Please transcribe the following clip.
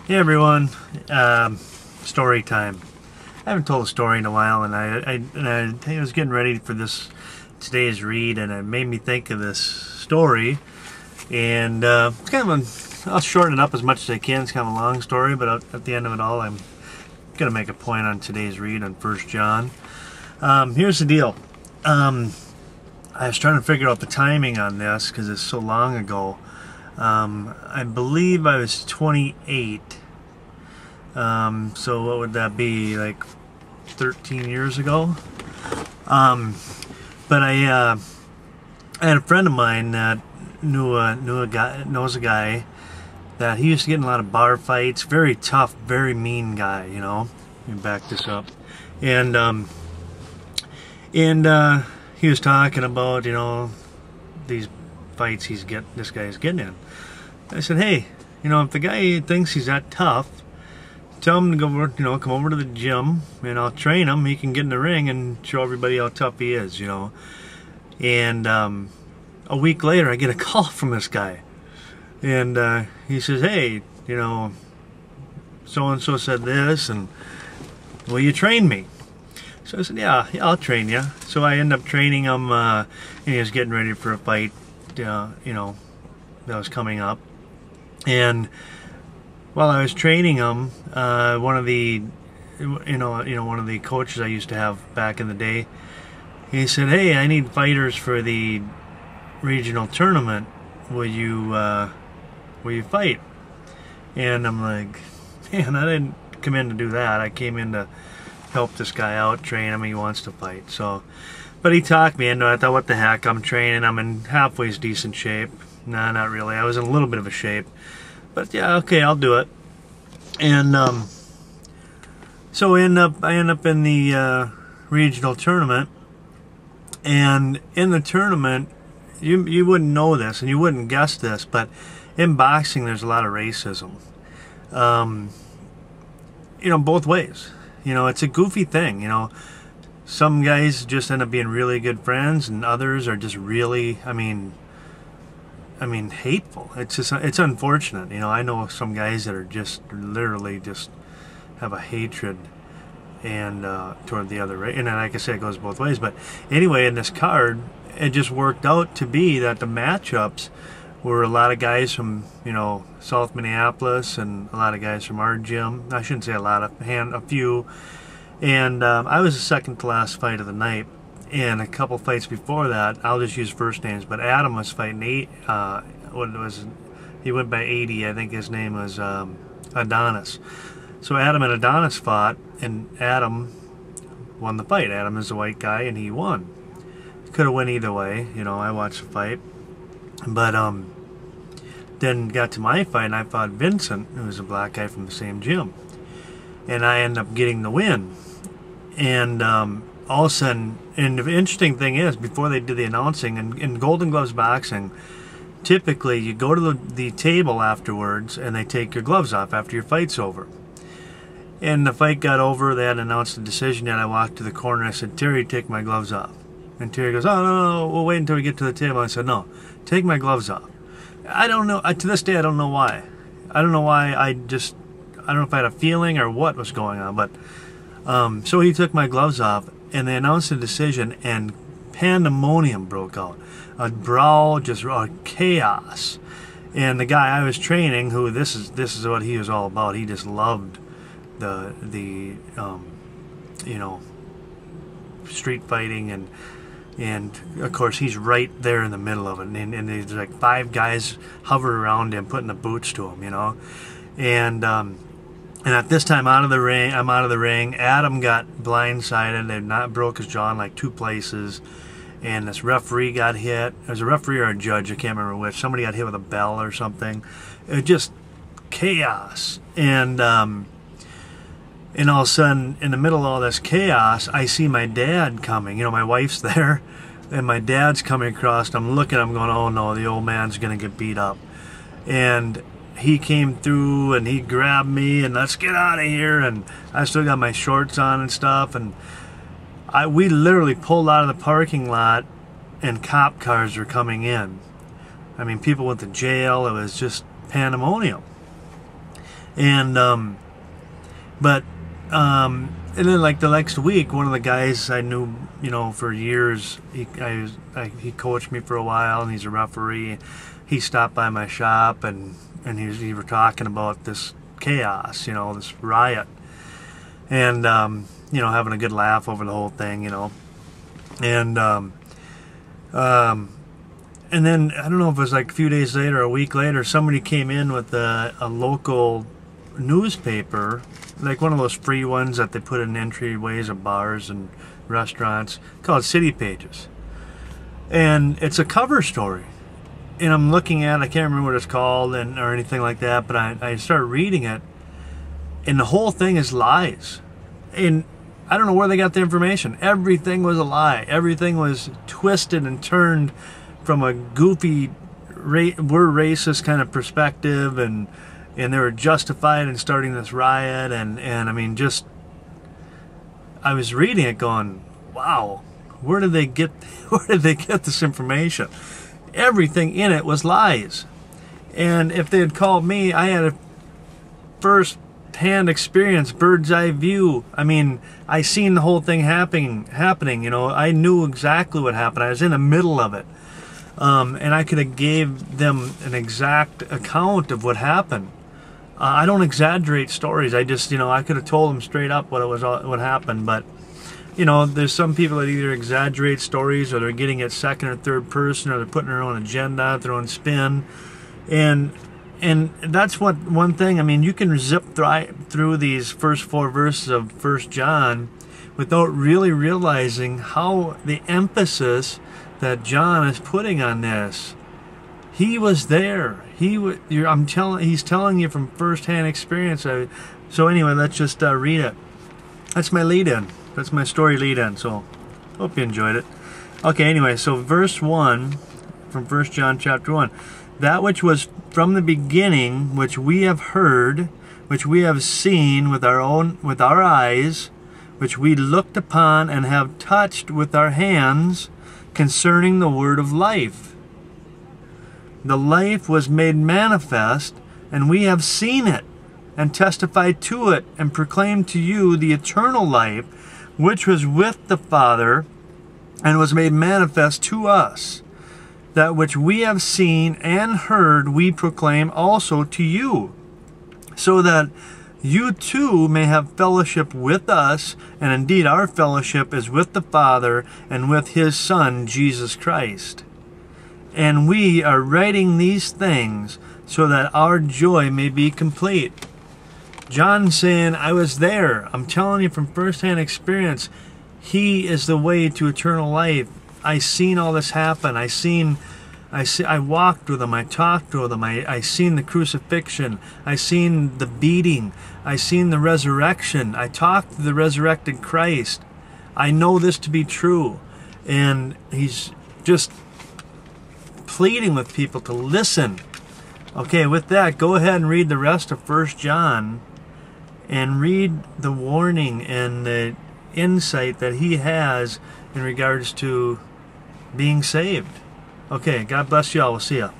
Hey everyone, story time. I haven't told a story in a while, and I was getting ready for today's read, and it made me think of this story. And it's kind of I'll shorten it up as much as I can. It's kind of a long story, but at the end of it all, I'm gonna make a point on today's read on 1 John. Here's the deal. I was trying to figure out the timing on this because it's so long ago. I believe I was 28. So what would that be, like 13 years ago? But I had a friend of mine that knows a guy that he used to get in a lot of bar fights. Very tough, very mean guy, you know. Let me back this up. And he was talking about, you know, these fights this guy's getting in. I said, hey, you know, if the guy thinks he's that tough, tell him to go over, come over to the gym, and I'll train him. He can get in the ring and show everybody how tough he is, you know. And a week later, I get a call from this guy, and he says, hey, you know, so and so said this, and will you train me? So I said, yeah, I'll train you. So I end up training him, and he was getting ready for a fight, you know, that was coming up. And while I was training him, one of the coaches I used to have back in the day, he said, hey, I need fighters for the regional tournament. Will you fight? And I'm like, man, I didn't come in to do that. I came in to help this guy out, train him. He wants to fight. So, but he talked me into it. I thought, what the heck, I'm training. I'm in halfway decent shape. Nah, not really. I was in a little bit of a shape. But yeah, okay, I'll do it. And so I end up in the regional tournament. And in the tournament, you wouldn't know this and you wouldn't guess this, but in boxing there's a lot of racism. You know, both ways. You know, it's a goofy thing, you know. Some guys just end up being really good friends, and others are just really, I mean, hateful. It's unfortunate. You know, I know some guys that are just literally just have a hatred and toward the other race. And like I said, it goes both ways. But anyway, in this card, it just worked out to be that the matchups were a lot of guys from, you know, South Minneapolis and a lot of guys from our gym. I shouldn't say a lot, a few. And I was the second to last fight of the night. And a couple fights before that, I'll just use first names, but Adam was fighting he went by 80, I think his name was Adonis. So Adam and Adonis fought, and Adam won the fight. Adam is a white guy, and he won. Could have went either way, you know. I watched the fight, but then got to my fight, and I fought Vincent, who was a black guy from the same gym, and I ended up getting the win. And all of a sudden, and the interesting thing is, before they did the announcing, in Golden Gloves boxing, typically you go to the table afterwards and they take your gloves off after your fight's over. And the fight got over, they hadn't announced the decision yet. I walked to the corner and I said, Terry, take my gloves off. And Terry goes, oh, no, we'll wait until we get to the table. I said, no, take my gloves off. I don't know, to this day I don't know why. I don't know why, I don't know if I had a feeling or what was going on, but so he took my gloves off, and they announced the decision, and pandemonium broke out. A brawl, just chaos. And the guy I was training, who this is what he was all about. He just loved the you know, street fighting, and of course he's right there in the middle of it. And there's like 5 guys hover around him, putting the boots to him, you know. And at this time, I'm out of the ring. Adam got blindsided. They broke his jaw in like 2 places. And this referee got hit. It was a referee or a judge, I can't remember which. Somebody got hit with a bell or something. It was just chaos. And all of a sudden, in the middle of all this chaos, I see my dad coming. You know, my wife's there, and my dad's coming across. I'm looking, I'm going, oh no, the old man's going to get beat up. And he came through and he grabbed me and let's get out of here, and I still got my shorts on and stuff, and we literally pulled out of the parking lot and cop cars were coming in. I mean, people went to jail. It was just pandemonium. And but and then like the next week, one of the guys I knew, you know, for years, he coached me for a while, and he's a referee. He stopped by my shop, and he were talking about this chaos, you know, this riot, and you know, having a good laugh over the whole thing, you know, and then I don't know if it was like a few days later, a week later, somebody came in with a local newspaper, like one of those free ones that they put in entryways of bars and restaurants, called City Pages, and it's a cover story. And I'm looking at it, I can't remember what it's called or anything like that, but I start reading it, and the whole thing is lies. And I don't know where they got the information. Everything was a lie. Everything was twisted and turned from a goofy, we're racist kind of perspective, and they were justified in starting this riot, and I mean, just, I was reading it going, wow, where did they get this information? Everything in it was lies. And if they had called me, I had a first-hand experience, bird's eye view. I mean, I seen the whole thing happening. You know, I knew exactly what happened. I was in the middle of it, and I could have gave them an exact account of what happened. I don't exaggerate stories. I just, you know, I could have told them straight up what happened, but. You know, there's some people that either exaggerate stories, or they're getting it second or third person, or they're putting their own agenda, their own spin, and that's one thing. I mean, you can zip through these first 4 verses of 1 John without really realizing how the emphasis that John is putting on this. He was there. He's telling you from first-hand experience. So anyway, let's just read it. That's my lead-in. That's my story lead-in, so hope you enjoyed it. Okay, anyway, so verse 1 from 1 John chapter 1. That which was from the beginning, which we have heard, which we have seen with our eyes, which we looked upon and have touched with our hands, concerning the word of life. The life was made manifest, and we have seen it, and testified to it, and proclaimed to you the eternal life, which was with the Father, and was made manifest to us. That which we have seen and heard we proclaim also to you, so that you too may have fellowship with us, and indeed our fellowship is with the Father and with His Son, Jesus Christ. And we are writing these things so that our joy may be complete. John saying, I was there. I'm telling you from first-hand experience, He is the way to eternal life. I seen all this happen. I walked with Him. I talked with Him. I seen the crucifixion. I seen the beating. I seen the resurrection. I talked to the resurrected Christ. I know this to be true. And He's just pleading with people to listen. Okay, with that, go ahead and read the rest of 1 John. And read the warning and the insight that he has in regards to being saved. Okay, God bless you all. We'll see you.